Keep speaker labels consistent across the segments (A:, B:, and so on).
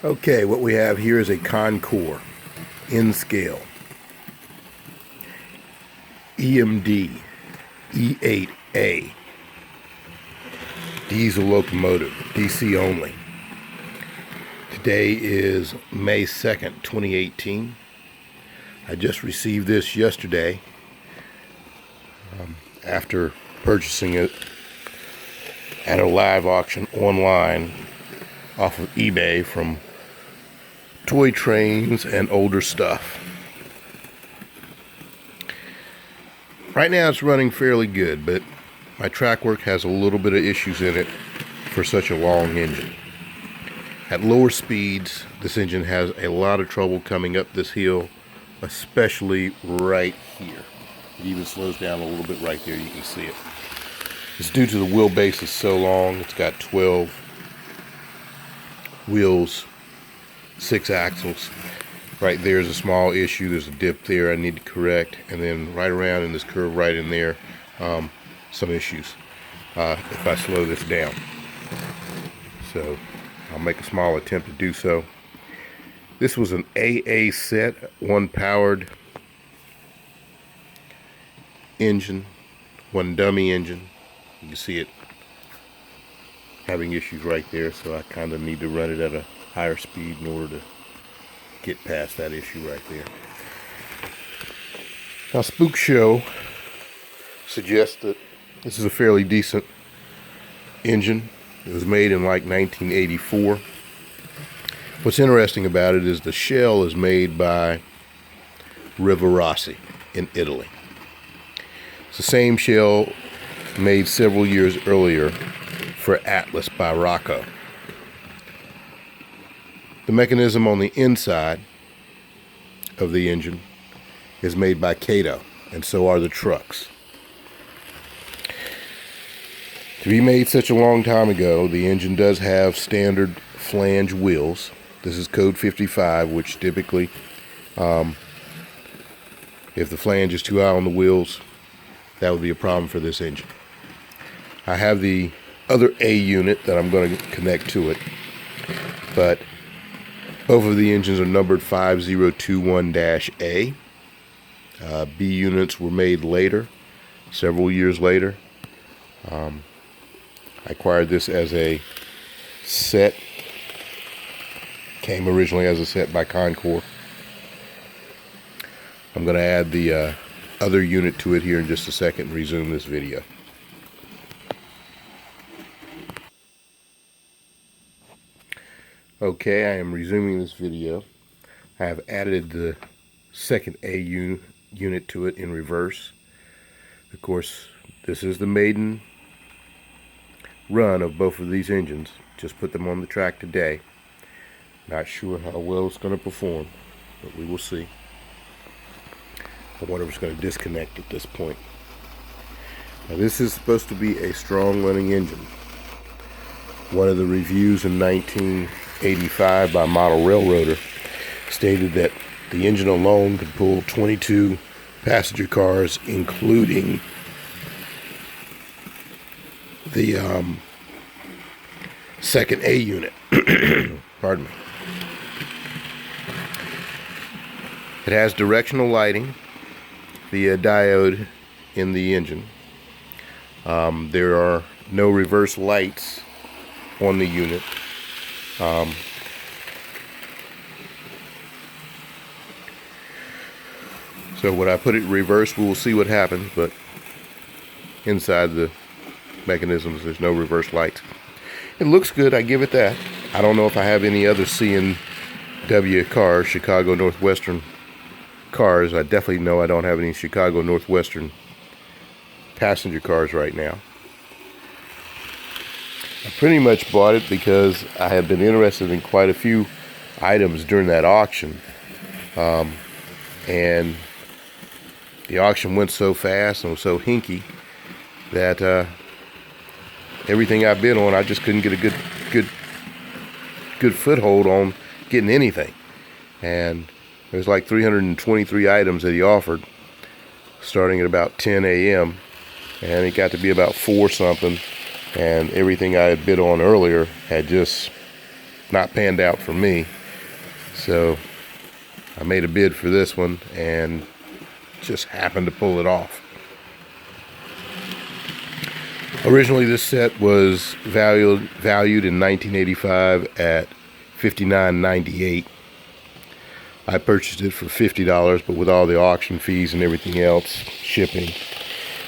A: Okay, what we have here is a Concor in scale EMD E8A diesel locomotive, DC only. Today is May 2nd, 2018. I just received this yesterday after purchasing it at a live auction online off of eBay from toy trains and older stuff. Right now it's running fairly good, but my track work has a little bit of issues in it for such a long engine. At lower speeds, this engine has a lot of trouble coming up this hill, especially right here. It even slows down a little bit right there, you can see it. It's due to the wheelbase is so long. It's got 12 wheels, 6 axles. Right there is a small issue. There's a dip there I need to correct, and then right around in this curve right in there, some issues if I slow this down. So I'll make a small attempt to do so. This was an AA set, one powered engine, one dummy engine. You can see it having issues right there, so I kind of need to run it at a higher speed in order to get past that issue right there. Now, Spook Show suggests that this is a fairly decent engine. It was made in like 1984. What's interesting about it is the shell is made by Rivarossi in Italy. It's the same shell made several years earlier for Atlas by Rocco. The mechanism on the inside of the engine is made by Cato, and so are the trucks. To be made such a long time ago, the engine does have standard flange wheels. This is code 55, which typically, if the flange is too high on the wheels, that would be a problem for this engine. I have the other A unit that I'm going to connect to it, but both of the engines are numbered 5021-A. B units were made later, several years later. I acquired this as a set. Came originally as a set by Con-Cor. I'm going to add the other unit to it here in just a second and resume this video. Okay, I am resuming this video. I have added the second A unit to it in reverse. Of course, this is the maiden run of both of these engines. Just put them on the track today. Not sure how well it's going to perform, but we will see. I wonder if it's going to disconnect at this point. Now, this is supposed to be a strong running engine. One of the reviews in 1985 by Model Railroader stated that the engine alone could pull 22 passenger cars, including the second A unit. Pardon me. It has directional lighting via diode in the engine. There are no reverse lights on the unit. So when I put it in reverse, we will see what happens, but inside the mechanisms there's no reverse lights. It looks good, I give it that. I don't know if I have any other C&W cars, Chicago Northwestern cars. I definitely know I don't have any Chicago Northwestern passenger cars right now. I pretty much bought it because I have been interested in quite a few items during that auction, and the auction went so fast and was so hinky that everything I bid on, I just couldn't get a good foothold on getting anything. And there's like 323 items that he offered, starting at about 10 a.m. and it got to be about 4 something, and everything I had bid on earlier had just not panned out for me. So I made a bid for this one and just happened to pull it off. Originally this set was valued in 1985 at $59.98. I purchased it for $50, but with all the auction fees and everything else, shipping,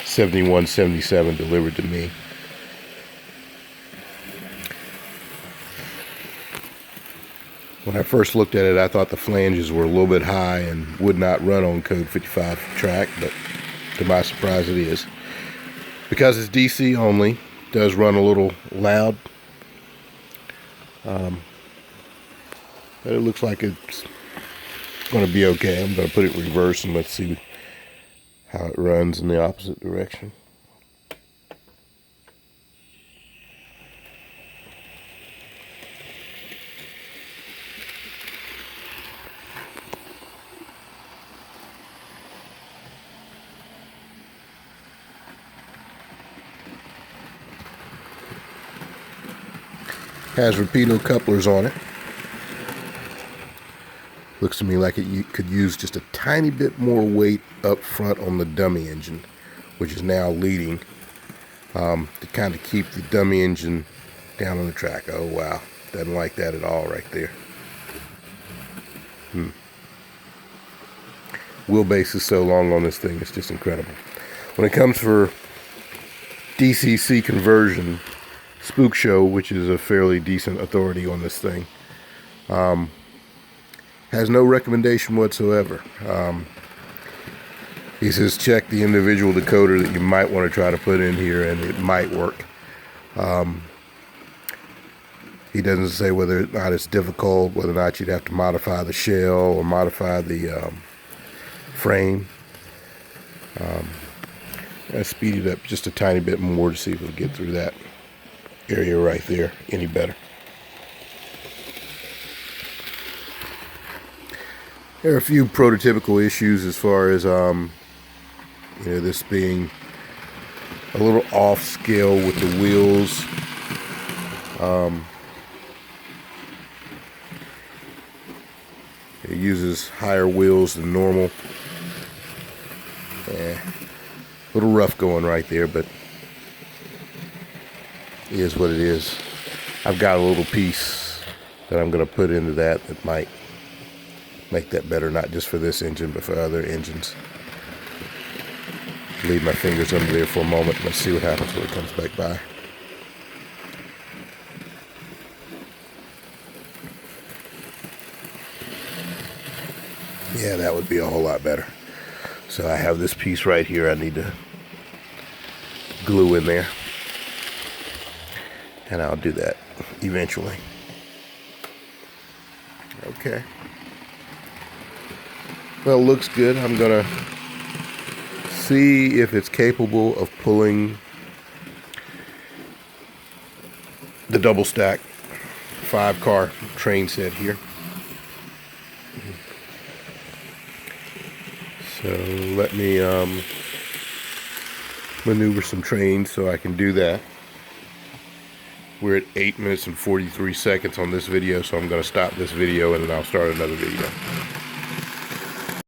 A: $71.77 delivered to me. When I first looked at it, I thought the flanges were a little bit high and would not run on code 55 track, but to my surprise it is. Because it's DC only, it does run a little loud. But it looks like it's going to be okay. I'm going to put it in reverse and let's see how it runs in the opposite direction. Has repeater couplers on it. Looks to me like it could use just a tiny bit more weight up front on the dummy engine, which is now leading, to kind of keep the dummy engine down on the track. Oh wow, doesn't like that at all right there. Wheelbase is so long on this thing, it's just incredible. When it comes for DCC conversion, Spook Show, which is a fairly decent authority on this thing, has no recommendation whatsoever. He says check the individual decoder that you might want to try to put in here and it might work. He doesn't say whether or not it's difficult, whether or not you'd have to modify the shell or modify the frame. I speed it up just a tiny bit more to see if it'll get through that area right there any better. There are a few prototypical issues as far as this being a little off scale with the wheels. It uses higher wheels than normal. A little rough going right there, but it is what it is. I've got a little piece that I'm going to put into that might make that better, not just for this engine, but for other engines. Leave my fingers under there for a moment. Let's see what happens when it comes back by. Yeah, that would be a whole lot better. So I have this piece right here I need to glue in there. And I'll do that eventually. Okay. Well, it looks good. I'm going to see if it's capable of pulling the double stack 5-car train set here. So let me maneuver some trains so I can do that. We're at 8 minutes and 43 seconds on this video, so I'm going to stop this video and then I'll start another video.